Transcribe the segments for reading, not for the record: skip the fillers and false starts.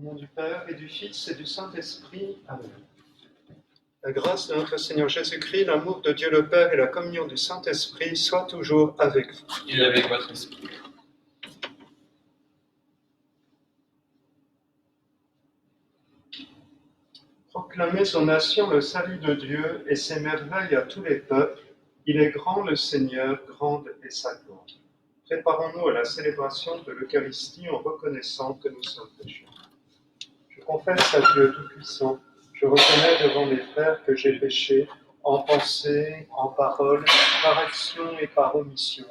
nom du Père et du Fils et du Saint-Esprit. Amen. La grâce de notre Seigneur Jésus-Christ, l'amour de Dieu le Père et la communion du Saint-Esprit soient toujours avec vous. Et avec votre esprit. Proclamez aux nations le salut de Dieu et ses merveilles à tous les peuples. Il est grand le Seigneur, grande est sa gloire. Préparons-nous à la célébration de l'Eucharistie en reconnaissant que nous sommes pécheurs. Je confesse à Dieu Tout-Puissant, je reconnais devant mes frères que j'ai péché en pensée, en parole, par action et par omission.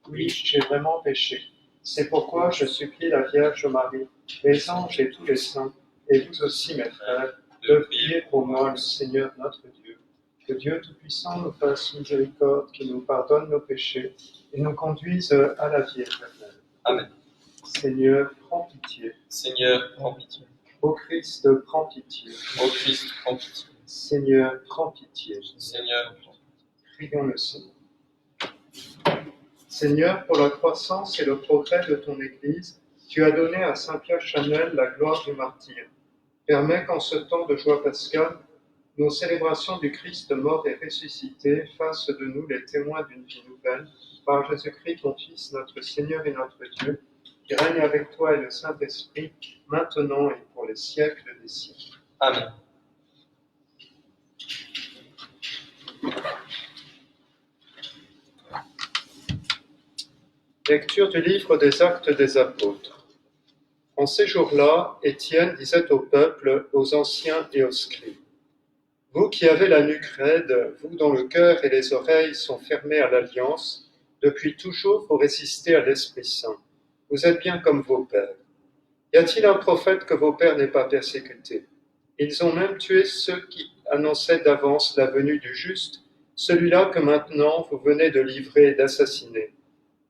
Oui, j'ai vraiment péché. C'est pourquoi je supplie la Vierge Marie, les anges et tous les saints, et vous aussi mes frères, de prier pour moi le Seigneur notre Dieu. Que Dieu Tout-Puissant nous fasse miséricorde, qu'il nous pardonne nos péchés et nous conduise à la vie éternelle. Amen. Seigneur, prends pitié. Seigneur, prends pitié. Ô Christ, prends pitié. Ô Christ, prends pitié. Seigneur, prends pitié. Seigneur, prends pitié. Prions le Seigneur. Seigneur, pour la croissance et le progrès de ton Église, tu as donné à Saint Pierre Chanel la gloire du martyr. Permets qu'en ce temps de joie pascale, nos célébrations du Christ mort et ressuscité fassent de nous les témoins d'une vie nouvelle, par Jésus-Christ, ton Fils, notre Seigneur et notre Dieu, qui règne avec toi et le Saint-Esprit, maintenant et pour les siècles des siècles. Amen. Lecture du livre des Actes des Apôtres. En ces jours-là, Étienne disait au peuple, aux anciens et aux scribes, « Vous qui avez la nuque raide, vous dont le cœur et les oreilles sont fermés à l'alliance, depuis toujours vous résistez à l'Esprit Saint. Vous êtes bien comme vos pères. Y a-t-il un prophète que vos pères n'aient pas persécuté? Ils ont même tué ceux qui annonçaient d'avance la venue du juste, celui-là que maintenant vous venez de livrer et d'assassiner.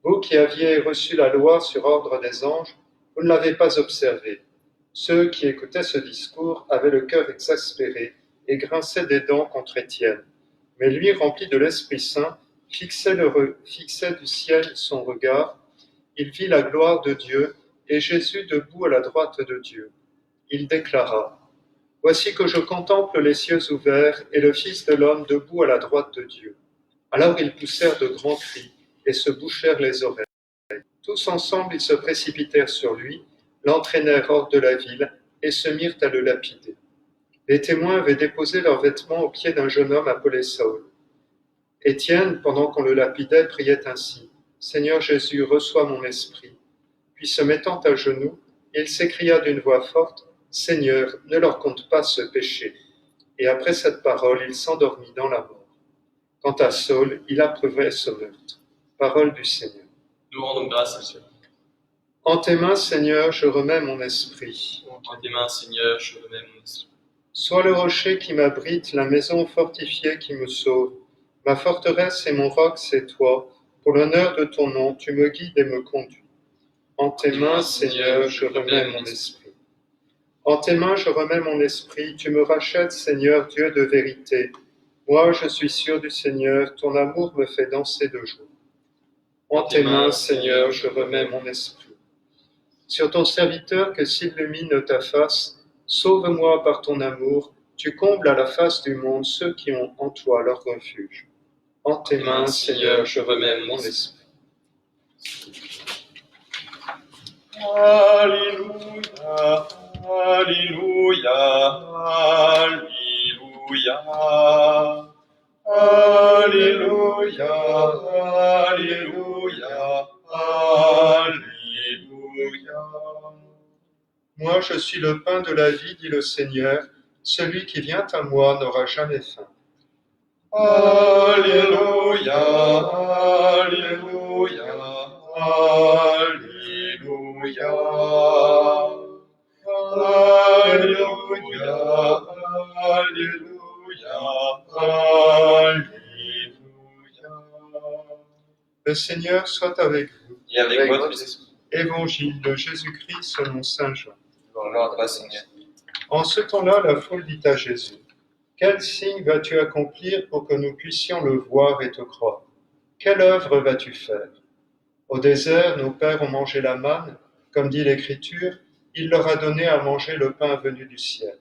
Vous qui aviez reçu la loi sur ordre des anges, vous ne l'avez pas observée. Ceux qui écoutaient ce discours avaient le cœur exaspéré et grinçaient des dents contre Étienne. Mais lui, rempli de l'Esprit Saint, fixait du ciel son regard. Il vit la gloire de Dieu et Jésus debout à la droite de Dieu. Il déclara, « Voici que je contemple les cieux ouverts et le Fils de l'homme debout à la droite de Dieu. » Alors ils poussèrent de grands cris et se bouchèrent les oreilles. Tous ensemble, ils se précipitèrent sur lui, l'entraînèrent hors de la ville et se mirent à le lapider. Les témoins avaient déposé leurs vêtements aux pieds d'un jeune homme appelé Saül. Étienne, pendant qu'on le lapidait, priait ainsi, « Seigneur Jésus, reçois mon esprit. » Puis se mettant à genoux, il s'écria d'une voix forte, « Seigneur, ne leur compte pas ce péché. » Et après cette parole, il s'endormit dans la mort. Quant à Saül, il approuvait ce meurtre. Parole du Seigneur. Nous rendons grâce à Dieu. En tes mains, Seigneur, je remets mon esprit. En tes mains, Seigneur, je remets mon esprit. Sois le rocher qui m'abrite, la maison fortifiée qui me sauve. Ma forteresse et mon roc, c'est toi. Pour l'honneur de ton nom, tu me guides et me conduis. En tes mains, Seigneur, je remets mon esprit. En tes mains, je remets mon esprit. Tu me rachètes, Seigneur, Dieu de vérité. Moi, je suis sûr du Seigneur, ton amour me fait danser de joie. En tes mains, Seigneur, je remets mon esprit. Sur ton serviteur que s'illumine ta face, sauve-moi par ton amour, tu combles à la face du monde ceux qui ont en toi leur refuge. En tes mains, Seigneur, je remets mon esprit. Alléluia, Alléluia, Alléluia. Alléluia, Alléluia, Alléluia. Moi, je suis le pain de la vie, dit le Seigneur. Celui qui vient à moi n'aura jamais faim. Alléluia, Alléluia, Alléluia. Alléluia, Alléluia, Alléluia. Le Seigneur soit avec vous. Et avec votre esprit. Évangile de Jésus-Christ selon saint Jean. Gloire à toi, Seigneur. En ce temps-là, la foule dit à Jésus, « Quel signe vas-tu accomplir pour que nous puissions le voir et te croire? Quelle œuvre vas-tu faire? Au désert, nos pères ont mangé la manne, comme dit l'Écriture, Il leur a donné à manger le pain venu du ciel.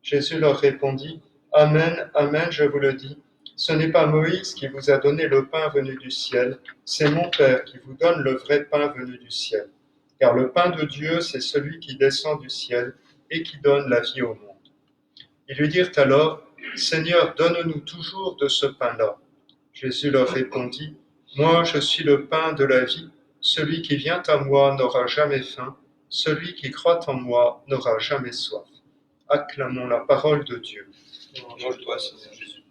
Jésus leur répondit, Amen, Amen, je vous le dis, ce n'est pas Moïse qui vous a donné le pain venu du ciel, c'est mon Père qui vous donne le vrai pain venu du ciel. Car le pain de Dieu, c'est celui qui descend du ciel et qui donne la vie au monde. Ils lui dirent alors, Seigneur, donne-nous toujours de ce pain-là. Jésus leur répondit, Moi je suis le pain de la vie, celui qui vient à moi n'aura jamais faim, celui qui croit en moi n'aura jamais soif. Acclamons la parole de Dieu. Louange à toi, Seigneur Jésus.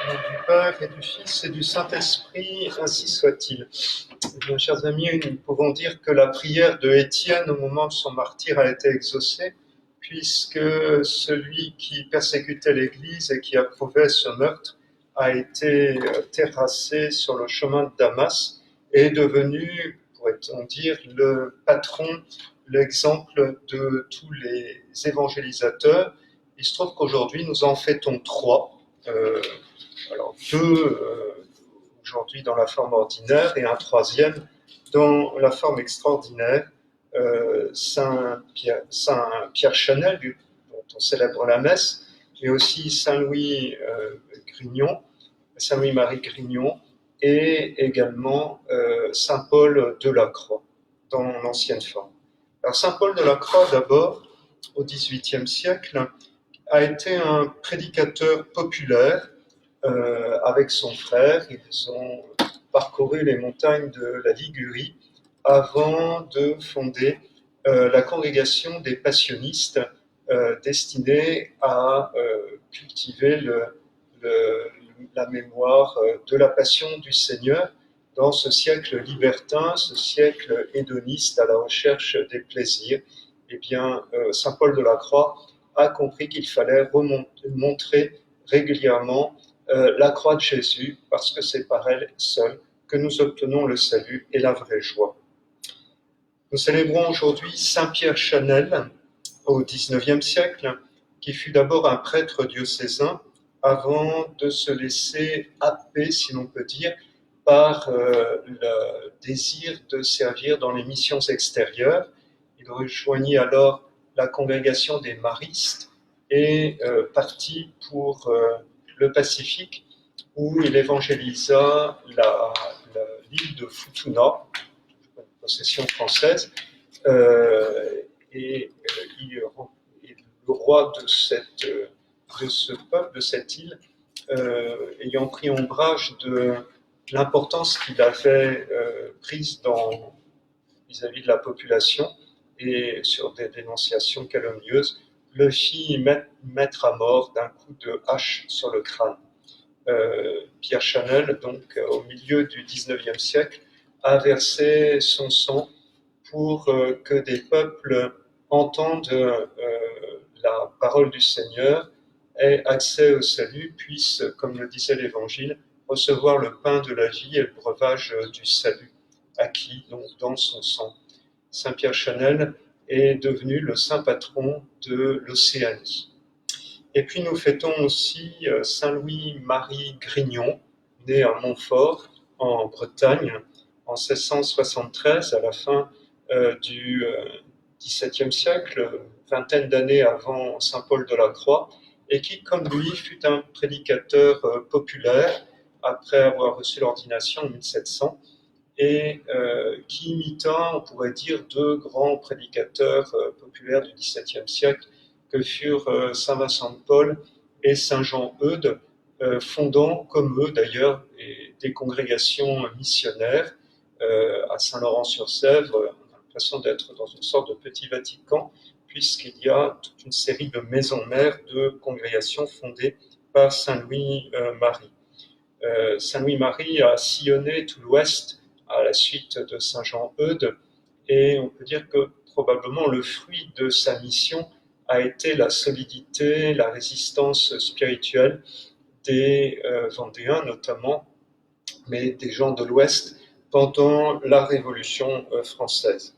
Au nom du Père et du Fils et du Saint-Esprit, ainsi soit-il. Eh bien, chers amis, nous pouvons dire que la prière de Étienne au moment de son martyre a été exaucée, puisque celui qui persécutait l'Église et qui approuvait ce meurtre a été terrassé sur le chemin de Damas et est devenu, pourrait-on dire, le patron, l'exemple de tous les évangélisateurs. Il se trouve qu'aujourd'hui, nous en fêtons trois. Alors deux aujourd'hui dans la forme ordinaire et un troisième dans la forme extraordinaire, Saint Pierre Chanel, dont on célèbre la messe, mais aussi Saint-Louis Grignon, Saint-Louis-Marie Grignon, et également Saint Paul de la Croix, dans l'ancienne forme. Alors Saint Paul de la Croix, d'abord, au XVIIIe siècle, a été un prédicateur populaire. Avec son frère, ils ont parcouru les montagnes de la Ligurie avant de fonder la congrégation des passionistes destinée à cultiver la mémoire de la passion du Seigneur dans ce siècle libertin, ce siècle hédoniste à la recherche des plaisirs. Eh bien, Saint Paul de la Croix a compris qu'il fallait montrer régulièrement la croix de Jésus, parce que c'est par elle seule que nous obtenons le salut et la vraie joie. Nous célébrons aujourd'hui Saint Pierre Chanel au XIXe siècle, qui fut d'abord un prêtre diocésain avant de se laisser happer, si l'on peut dire, par le désir de servir dans les missions extérieures. Il rejoignit alors la congrégation des Maristes et partit pour le Pacifique, où il évangélisa l'île de Futuna, une possession française, et le roi de ce peuple, de cette île, ayant pris ombrage de l'importance qu'il avait prise vis-à-vis de la population et sur des dénonciations calomnieuses, le fit mettre à mort d'un coup de hache sur le crâne. Pierre Chanel, donc au milieu du XIXe siècle, a versé son sang pour que des peuples entendent la parole du Seigneur, aient accès au salut, puissent, comme le disait l'Évangile, recevoir le pain de la vie et le breuvage du salut, acquis donc dans son sang. Saint Pierre Chanel est devenu le saint patron de l'Océanie. Et puis nous fêtons aussi Saint Louis-Marie Grignon, né à Montfort, en Bretagne, en 1673, à la fin du XVIIe siècle, vingtaine d'années avant Saint Paul de la Croix, et qui, comme lui, fut un prédicateur populaire après avoir reçu l'ordination en 1700, et qui imita, on pourrait dire, deux grands prédicateurs populaires du XVIIe siècle, que furent Saint Vincent de Paul et Saint Jean Eudes, fondant, comme eux d'ailleurs, des congrégations missionnaires à Saint-Laurent-sur-Sèvre. On a l'impression d'être dans une sorte de petit Vatican, puisqu'il y a toute une série de maisons-mères de congrégations fondées par Saint Louis-Marie. Saint Louis-Marie a sillonné tout l'Ouest à la suite de Saint Jean Eudes, et on peut dire que probablement le fruit de sa mission a été la solidité, la résistance spirituelle des Vendéens notamment, mais des gens de l'Ouest pendant la Révolution française.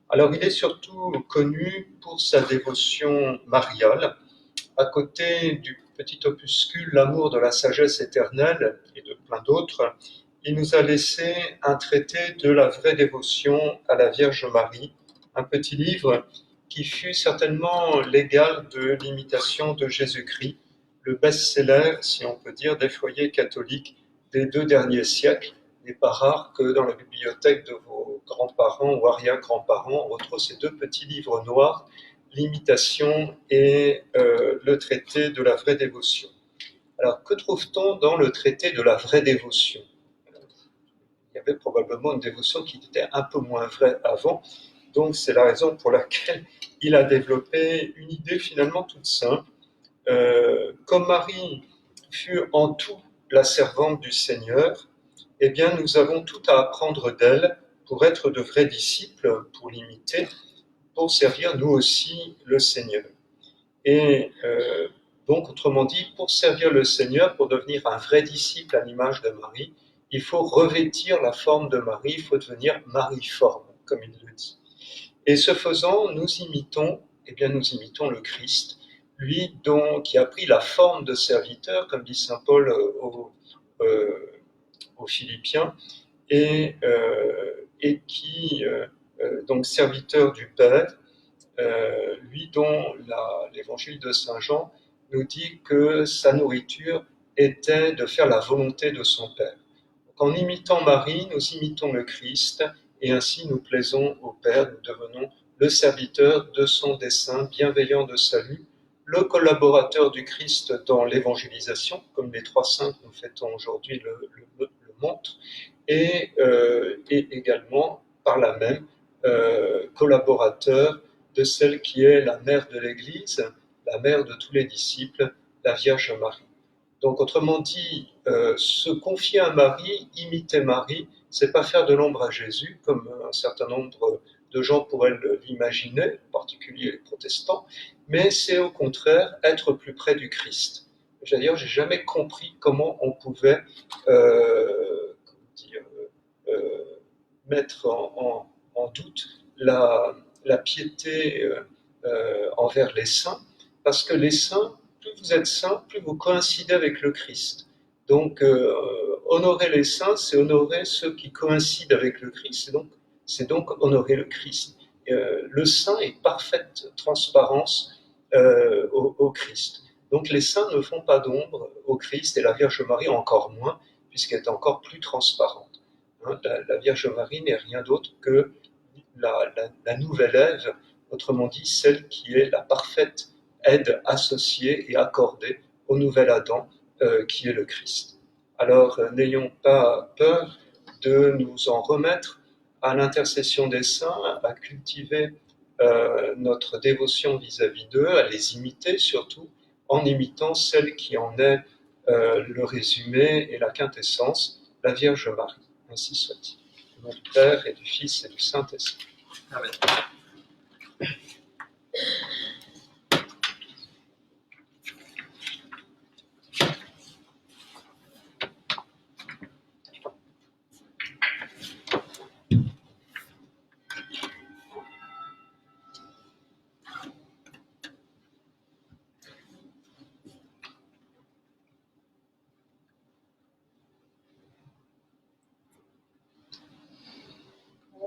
Alors, il est surtout connu pour sa dévotion mariale, à côté du petit opuscule L'amour de la sagesse éternelle et de plein d'autres. Il nous a laissé un traité de la vraie dévotion à la Vierge Marie, un petit livre qui fut certainement l'égal de l'imitation de Jésus-Christ, le best-seller, si on peut dire, des foyers catholiques des 2 derniers siècles. Il n'est pas rare que dans la bibliothèque de vos grands-parents ou arrière-grands-parents, on retrouve ces 2 petits livres noirs, l'imitation et le traité de la vraie dévotion. Alors, que trouve-t-on dans le traité de la vraie dévotion ? Il y avait probablement une dévotion qui était un peu moins vraie avant, donc c'est la raison pour laquelle il a développé une idée finalement toute simple. Comme Marie fut en tout la servante du Seigneur, eh bien nous avons tout à apprendre d'elle pour être de vrais disciples, pour l'imiter, pour servir nous aussi le Seigneur. Et donc, autrement dit, pour servir le Seigneur, pour devenir un vrai disciple à l'image de Marie, il faut revêtir la forme de Marie, il faut devenir Marie-forme, comme il le dit. Et ce faisant, nous imitons le Christ, lui qui a pris la forme de serviteur, comme dit saint Paul aux Philippiens, et qui, donc serviteur du Père, lui dont l'évangile de saint Jean nous dit que sa nourriture était de faire la volonté de son Père. Donc, en imitant Marie, nous imitons le Christ, et ainsi nous plaisons au Père, nous devenons le serviteur de son dessein bienveillant de salut, le collaborateur du Christ dans l'évangélisation, comme les 3 saints que nous fêtons aujourd'hui le montrent, et également par là même collaborateur de celle qui est la mère de l'Église, la mère de tous les disciples, la Vierge Marie. Donc, autrement dit, se confier à Marie, imiter Marie, c'est pas faire de l'ombre à Jésus, comme un certain nombre de gens pourraient l'imaginer, en particulier les protestants, mais c'est au contraire être plus près du Christ. D'ailleurs, j'ai jamais compris comment on pouvait mettre en doute la piété envers les saints, parce que les saints, plus vous êtes saints, plus vous coïncidez avec le Christ. Donc, honorer les saints, c'est honorer ceux qui coïncident avec le Christ, c'est donc honorer le Christ. Le saint est parfaite transparence au Christ. Donc les saints ne font pas d'ombre au Christ, et la Vierge Marie encore moins, puisqu'elle est encore plus transparente. La Vierge Marie n'est rien d'autre que la nouvelle Ève, autrement dit celle qui est la parfaite aide associée et accordée au nouvel Adam, qui est le Christ. Alors n'ayons pas peur de nous en remettre à l'intercession des saints, à cultiver notre dévotion vis-à-vis d'eux, à les imiter surtout, en imitant celle qui en est le résumé et la quintessence, la Vierge Marie. Ainsi soit-il. Au nom du Père et du Fils et du Saint-Esprit. Amen.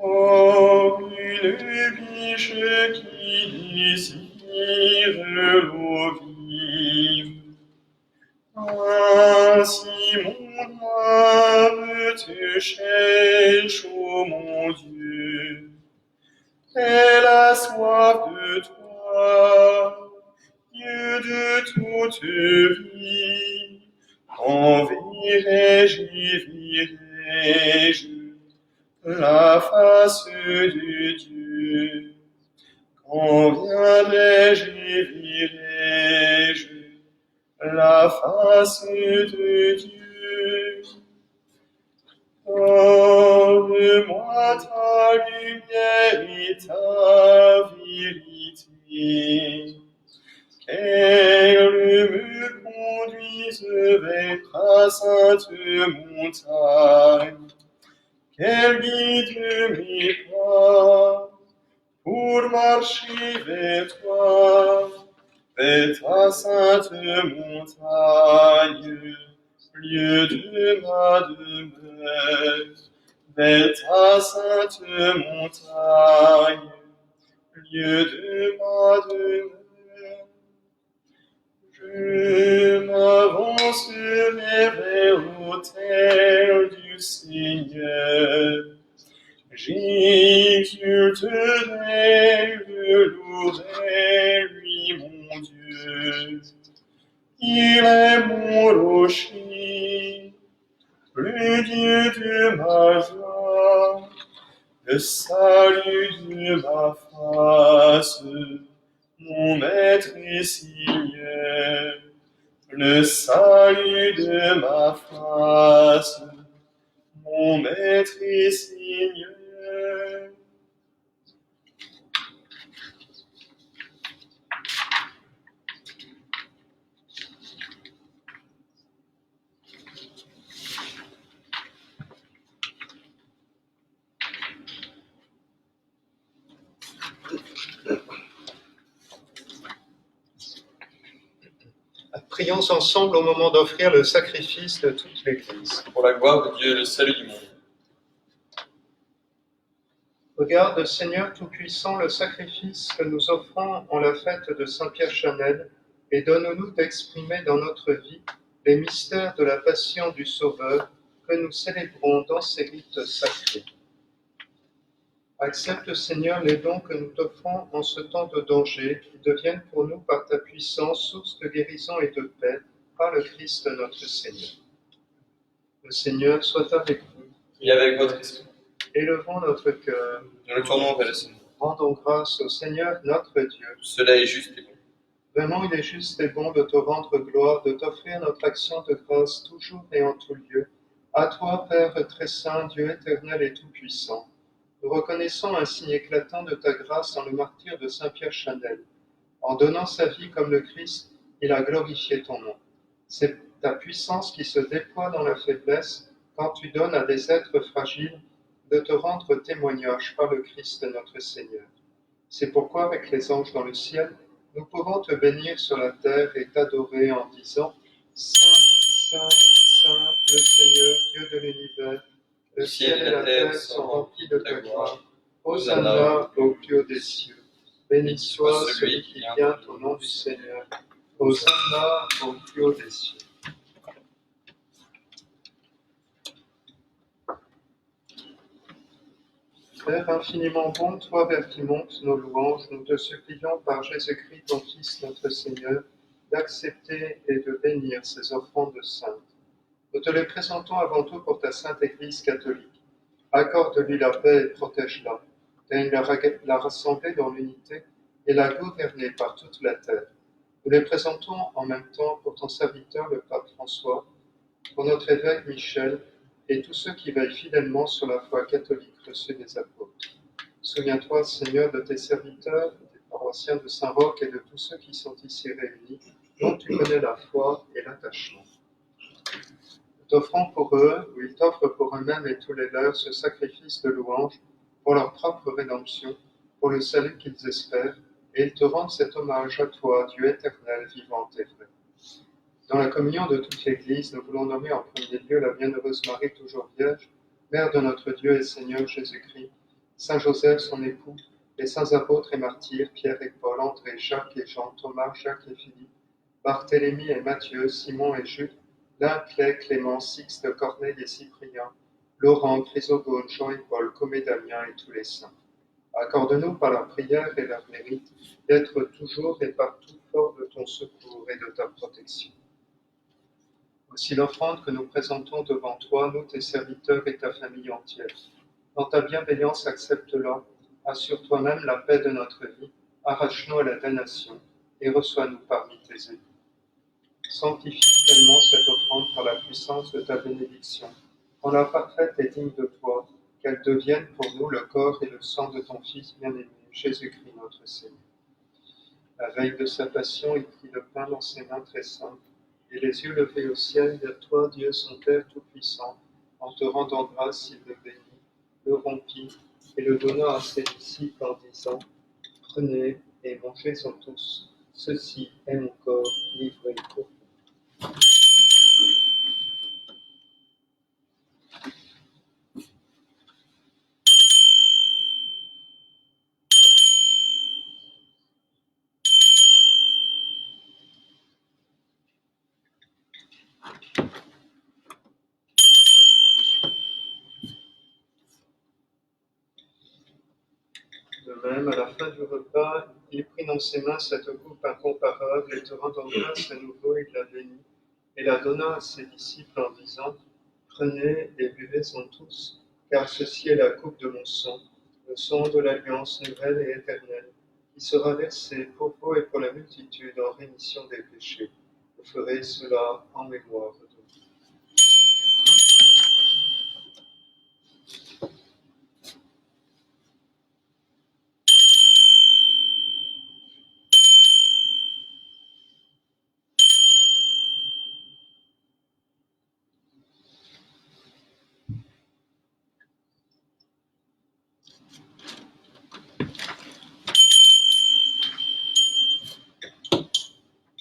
Comme une biche qui désire l'eau vive, ainsi mon âme te cherche, ô mon Dieu. Elle a soif de toi, Dieu de toute vie. Quand verrai-je, verrai-je la face de Dieu? Quand viendrai-je, verrai-je la face de Dieu? Donne-moi ta lumière et ta vérité, qu'elle me conduise vers ta sainte montagne, qu'elle guide mes pas, marcher vers toi, vers ta sainte montagne, lieu de ma demeure, vers ta sainte montagne, lieu de ma demeure. Je m'avancerai vers l'autel du Seigneur. J'exulterai, je louerai lui mon Dieu. Il est mon rocher, le Dieu de ma joie, le salut de ma face, mon maître et Seigneur, le salut de ma face, mon maître et Seigneur. Prions ensemble au moment d'offrir le sacrifice de toute l'Église. Pour la gloire de Dieu et le salut du monde. Regarde, Seigneur Tout-Puissant, le sacrifice que nous offrons en la fête de Saint-Pierre Chanel et donne-nous d'exprimer dans notre vie les mystères de la passion du Sauveur que nous célébrons dans ces rites sacrés. Accepte, Seigneur, les dons que nous t'offrons en ce temps de danger, qui deviennent pour nous par ta puissance source de guérison et de paix, par le Christ notre Seigneur. Le Seigneur soit avec vous. Et avec votre esprit. Élevons notre cœur. Nous le tournons vers le Seigneur. Rendons grâce au Seigneur notre Dieu. Cela est juste et bon. Vraiment, il est juste et bon de te rendre gloire, de t'offrir notre action de grâce toujours et en tout lieu. À toi, Père très saint, Dieu éternel et tout-puissant. Nous reconnaissons un signe éclatant de ta grâce dans le martyr de Saint-Pierre Chanel. En donnant sa vie comme le Christ, il a glorifié ton nom. C'est ta puissance qui se déploie dans la faiblesse quand tu donnes à des êtres fragiles de te rendre témoignage par le Christ notre Seigneur. C'est pourquoi, avec les anges dans le ciel, nous pouvons te bénir sur la terre et t'adorer en disant « Saint, Saint, Saint, le Seigneur, Dieu de l'univers, le ciel et la terre sont remplis de ta gloire. Hosanna au plus haut des cieux. Béni soit celui qui vient au nom du Seigneur. Hosanna au plus haut des cieux. » Père infiniment bon, toi vers qui montent nos louanges, nous te supplions par Jésus-Christ, ton Fils, notre Seigneur, d'accepter et de bénir ces offrandes saintes. Nous te les présentons avant tout pour ta sainte Église catholique. Accorde-lui la paix et protège-la. Daigne la rassembler dans l'unité et la gouverner par toute la terre. Nous les présentons en même temps pour ton serviteur, le pape François, pour notre évêque Michel, et tous ceux qui veillent fidèlement sur la foi catholique reçue des apôtres. Souviens-toi, Seigneur, de tes serviteurs, des paroissiens de Saint-Roch et de tous ceux qui sont ici réunis, dont tu connais la foi et l'attachement. Nous t'offrons pour eux, ou ils t'offrent pour eux-mêmes et tous les leurs, ce sacrifice de louange pour leur propre rédemption, pour le salut qu'ils espèrent, et ils te rendent cet hommage à toi, Dieu éternel, vivant et vrai. Dans la communion de toute l'Église, nous voulons nommer en premier lieu la bienheureuse Marie, toujours vierge, Mère de notre Dieu et Seigneur Jésus-Christ, Saint Joseph, son époux, les saints apôtres et martyrs, Pierre et Paul, André, Jacques et Jean, Thomas, Jacques et Philippe, Barthélemy et Matthieu, Simon et Jude, Clay, Clément, Sixte, Corneille et Cyprien, Laurent, Chrysogone, Jean et Paul, Comé, Damien et tous les saints. Accorde-nous par leur prière et leur mérite d'être toujours et partout forts de ton secours et de ta protection. Voici l'offrande que nous présentons devant toi, nous tes serviteurs et ta famille entière. Dans ta bienveillance, accepte-la, assure toi-même la paix de notre vie, arrache-nous à la damnation et reçois-nous parmi tes élus. Sanctifie pleinement cette offrande par la puissance de ta bénédiction, rends-la parfaite et digne de toi, qu'elle devienne pour nous le corps et le sang de ton Fils bien-aimé, Jésus-Christ notre Seigneur. La veille de sa passion, il prit le pain dans ses mains très saintes, et les yeux levés au ciel vers toi, Dieu son Père Tout-Puissant, en te rendant grâce, il le bénit, le rompit et le donna à ses disciples en disant « Prenez et mangez-en tous. Ceci est mon corps livré pour vous. De même, à la fin du repas, il prit dans ses mains cette coupe incomparable et te rendant grâce à nouveau, il la bénit et la donna à ses disciples en disant, prenez et buvez-en tous, car ceci est la coupe de mon sang, le sang de l'alliance nouvelle et éternelle, qui sera versé pour vous et pour la multitude en rémission des péchés. Vous ferez cela en mémoire de moi.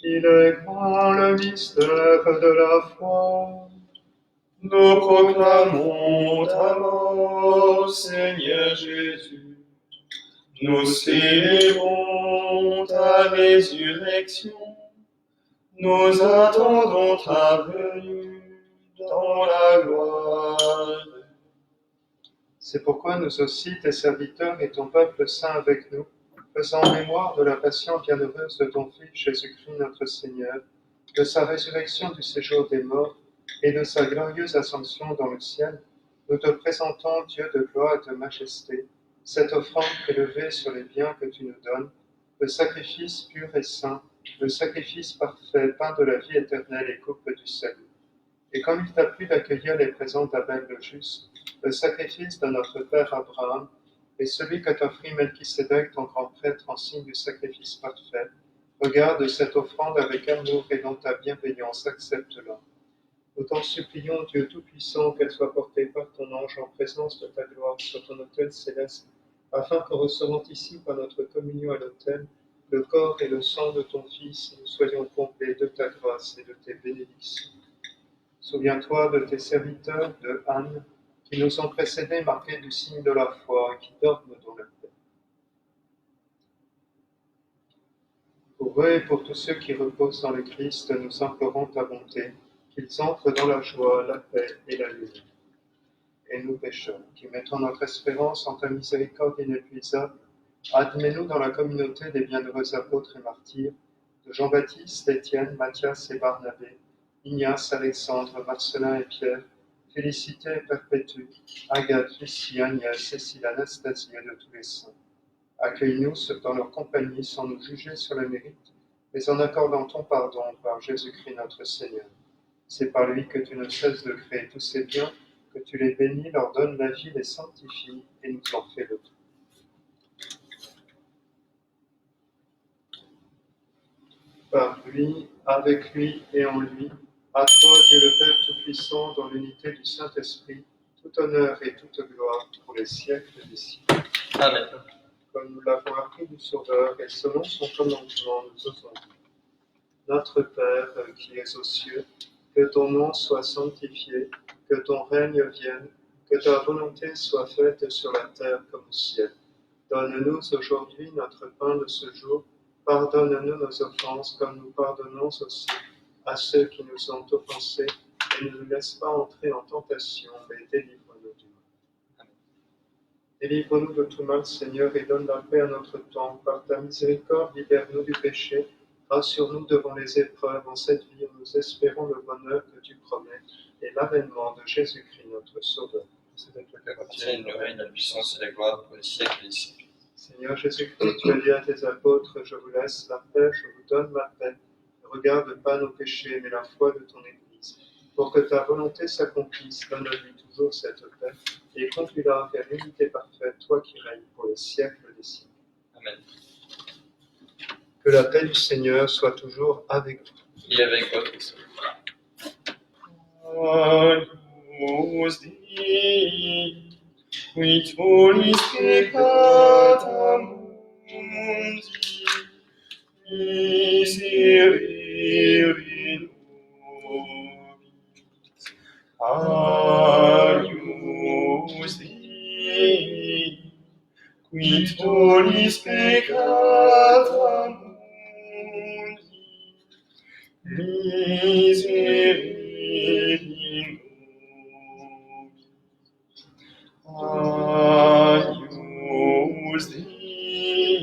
Il est grand le mystère de la foi. Nous proclamons ta mort, Seigneur Jésus. Nous célébrons ta résurrection. Nous attendons ta venue dans la gloire. C'est pourquoi nous aussi, tes serviteurs et ton peuple saint avec nous, faisant mémoire de la passion bienheureuse de ton Fils Jésus-Christ notre Seigneur, de sa résurrection du séjour des morts et de sa glorieuse ascension dans le ciel, nous te présentons, Dieu de gloire et de majesté, cette offrande élevée sur les biens que tu nous donnes, le sacrifice pur et saint, le sacrifice parfait, pain de la vie éternelle et coupe du salut. Et comme il t'a plu d'accueillir les présents d'Abel le juste, le sacrifice de notre père Abraham, et celui que t'offrit Melchisédek, ton grand prêtre, en signe du sacrifice parfait, regarde cette offrande avec amour et dans ta bienveillance, accepte-la. Nous t'en supplions, Dieu Tout-Puissant, qu'elle soit portée par ton ange en présence de ta gloire sur ton autel céleste, afin qu'en recevant ici par notre communion à l'autel, le corps et le sang de ton Fils, nous soyons comblés de ta grâce et de tes bénédictions. Souviens-toi de tes serviteurs, de Anne, qui nous ont précédés marqués du signe de la foi et qui dorment dans la paix. Pour eux et pour tous ceux qui reposent dans le Christ, nous implorons ta bonté, qu'ils entrent dans la joie, la paix et la lumière. Et nous pécheurs, qui mettons notre espérance en ta miséricorde inépuisable, admets-nous dans la communauté des bienheureux apôtres et martyrs, de Jean-Baptiste, Étienne, Matthias et Barnabé, Ignace, Alexandre, Marcelin et Pierre, Félicité et Perpétue, Agathe, Lucie, Agnès, Cécile, Anastasie et de tous les saints. Accueille-nous dans leur compagnie sans nous juger sur le mérite, mais en accordant ton pardon par Jésus-Christ notre Seigneur. C'est par lui que tu ne cesses de créer tous ces biens, que tu les bénis, leur donnes la vie, les sanctifies et nous en fais le tout. Par lui, avec lui et en lui, à toi, Dieu le Père Tout-Puissant, dans l'unité du Saint-Esprit, tout honneur et toute gloire pour les siècles des siècles. Amen. Comme nous l'avons appris du Sauveur, et selon son commandement, nous osons dire. Notre Père qui es aux cieux, que ton nom soit sanctifié, que ton règne vienne, que ta volonté soit faite sur la terre comme au ciel. Donne-nous aujourd'hui notre pain de ce jour. Pardonne-nous nos offenses comme nous pardonnons aussi à ceux qui nous ont offensés, et ne nous laisse pas entrer en tentation, mais délivre-nous du mal. Délivre-nous de tout mal, Seigneur, et donne la paix à notre temps. Par ta miséricorde, libère-nous du péché. Rassure-nous devant les épreuves. En cette vie, nous espérons le bonheur que tu promets et l'avènement de Jésus-Christ, notre Sauveur. C'est à toi Qu'appartienne le règne, la puissance et la gloire pour les siècles des siècles. Seigneur Jésus-Christ, tu as dit à tes apôtres, je vous laisse la paix, je vous donne ma paix. Ne regarde pas nos péchés, mais la foi de ton Église. Pour que ta volonté s'accomplisse, donne-lui toujours cette paix et conduis-la vers l'unité parfaite, toi qui règnes pour les siècles des siècles. Amen. Que la paix du Seigneur soit toujours avec vous. Et avec votre esprit. Agnus Dei, qui tollis peccata mundi, miserere nobis. Aius Dei, qui tollis peccata mundi, miserere nobis. Aius Dei,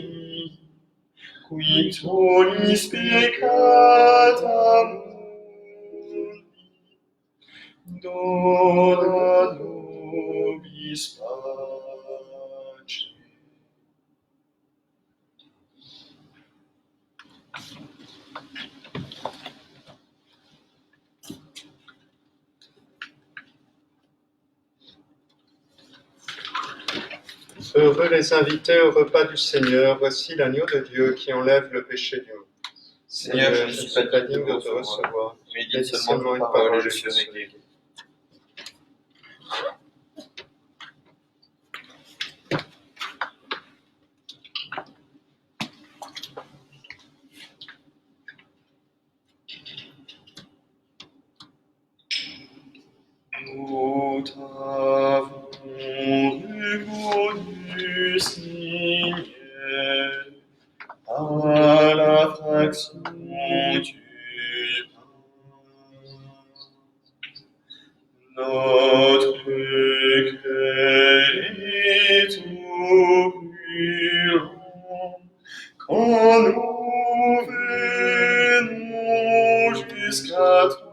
qui tollis peccata mundi, dona nobis pace. Heureux les invités au repas du Seigneur, voici l'agneau de Dieu qui enlève le péché du monde. Seigneur, je ne suis pas digne de te recevoir, mais dis seulement une parole et je serai guéri. Nous t'avons reconnu, Seigneur, à la fraction du pain. Notre cœur est tout brûlant quand nous venons jusqu'à toi.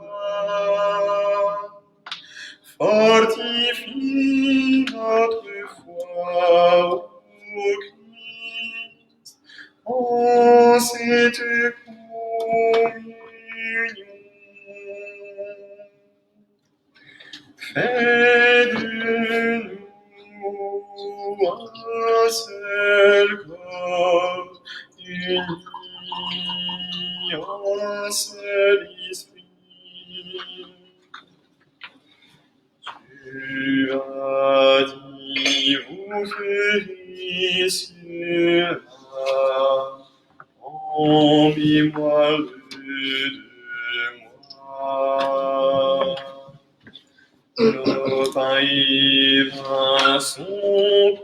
Fortifie notre foi, ô Christ, en cette communion. Fais de nous un seul corps, unis en seul esprit. Tu as dit, vous ferez cela en mémoire de moi. Nos pains et vins sont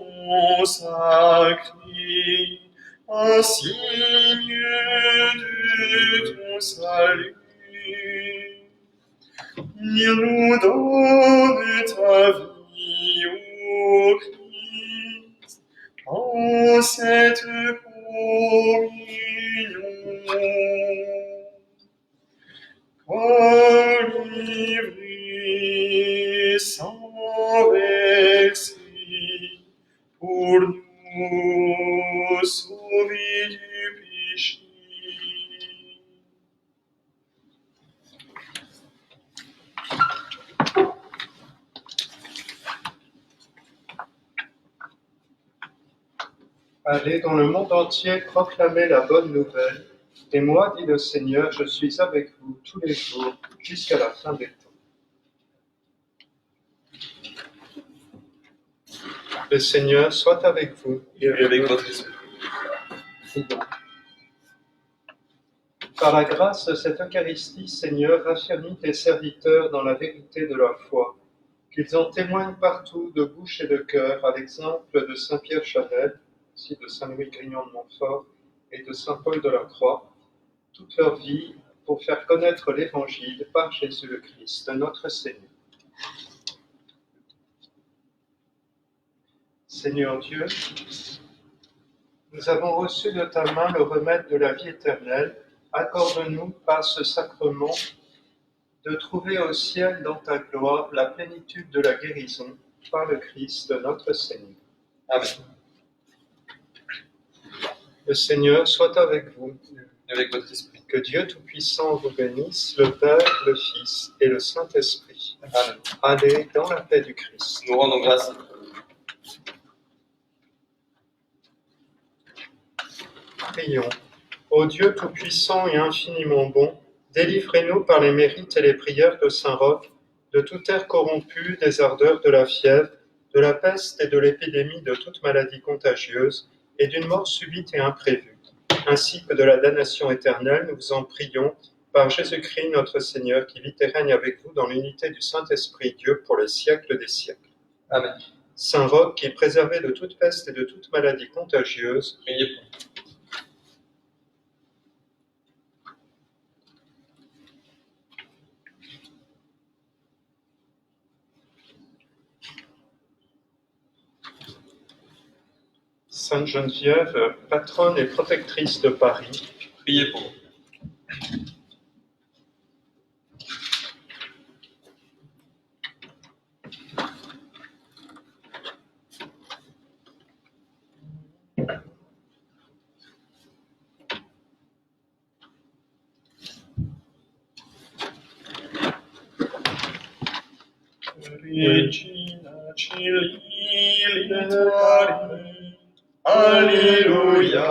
consacrés, un signe de ton salut. Il nous donne ta vie, ô Christ, en cette communion. Corps livré sans verser, pour nous sauver du péché. Allez dans le monde entier proclamer la bonne nouvelle. Et moi, dit le Seigneur, je suis avec vous tous les jours jusqu'à la fin des temps. Le Seigneur soit avec vous Et avec votre esprit. Par la grâce de cette Eucharistie, Seigneur, raffermis tes serviteurs dans la vérité de leur foi, qu'ils en témoignent partout de bouche et de cœur, à l'exemple de saint Pierre Chanel, aussi de saint Louis Grignon de Montfort et de saint Paul de la Croix, toute leur vie pour faire connaître l'Évangile par Jésus le Christ, notre Seigneur. Seigneur Dieu, nous avons reçu de ta main le remède de la vie éternelle. Accorde-nous par ce sacrement de trouver au ciel dans ta gloire la plénitude de la guérison par le Christ notre Seigneur. Amen. Le Seigneur soit avec vous. Et avec votre esprit. Que Dieu Tout-Puissant vous bénisse, le Père, le Fils et le Saint-Esprit. Amen. Allez dans la paix du Christ. Nous rendons grâce. Prions. Ô Dieu Tout-Puissant et infiniment bon, délivrez-nous par les mérites et les prières de Saint Roch de toute air corrompu, des ardeurs de la fièvre, de la peste et de l'épidémie de toute maladie contagieuse, et d'une mort subite et imprévue, ainsi que de la damnation éternelle, nous vous en prions, par Jésus-Christ notre Seigneur, qui vit et règne avec vous dans l'unité du Saint-Esprit, Dieu, pour les siècles des siècles. Amen. Saint Roch, qui est préservé de toute peste et de toute maladie contagieuse, Priez pour nous. Sainte Geneviève, patronne et protectrice de Paris, Priez pour nous. Regina Celi Litari, Alleluia,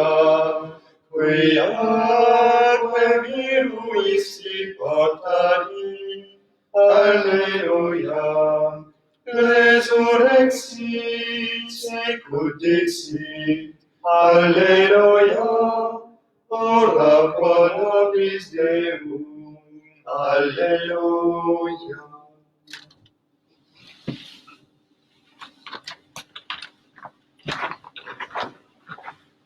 queaque viruissi portari, Alleluia, resurrexit secundixit, Alleluia, ora pro nobis Deum, Alleluia.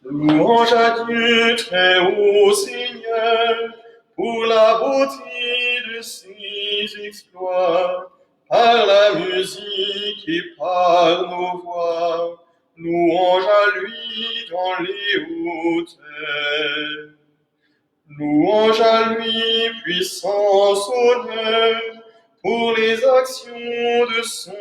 Louange à Dieu très haut Seigneur, pour la beauté de ses exploits, par la musique et par nos voix. Louange à lui dans les hauteurs. Louange à lui, puissance, honneur, pour les actions de son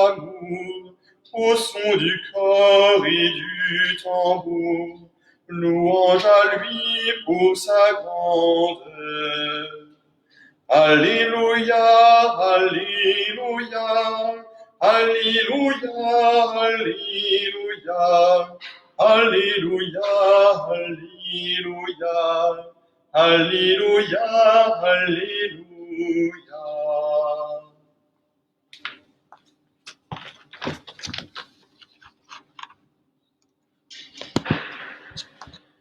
amour, au son du corps et du tambour. Louange à lui pour sa grandeur. Alléluia, Alléluia, Alléluia, Alléluia, Alléluia, Alléluia, Alléluia, Alléluia.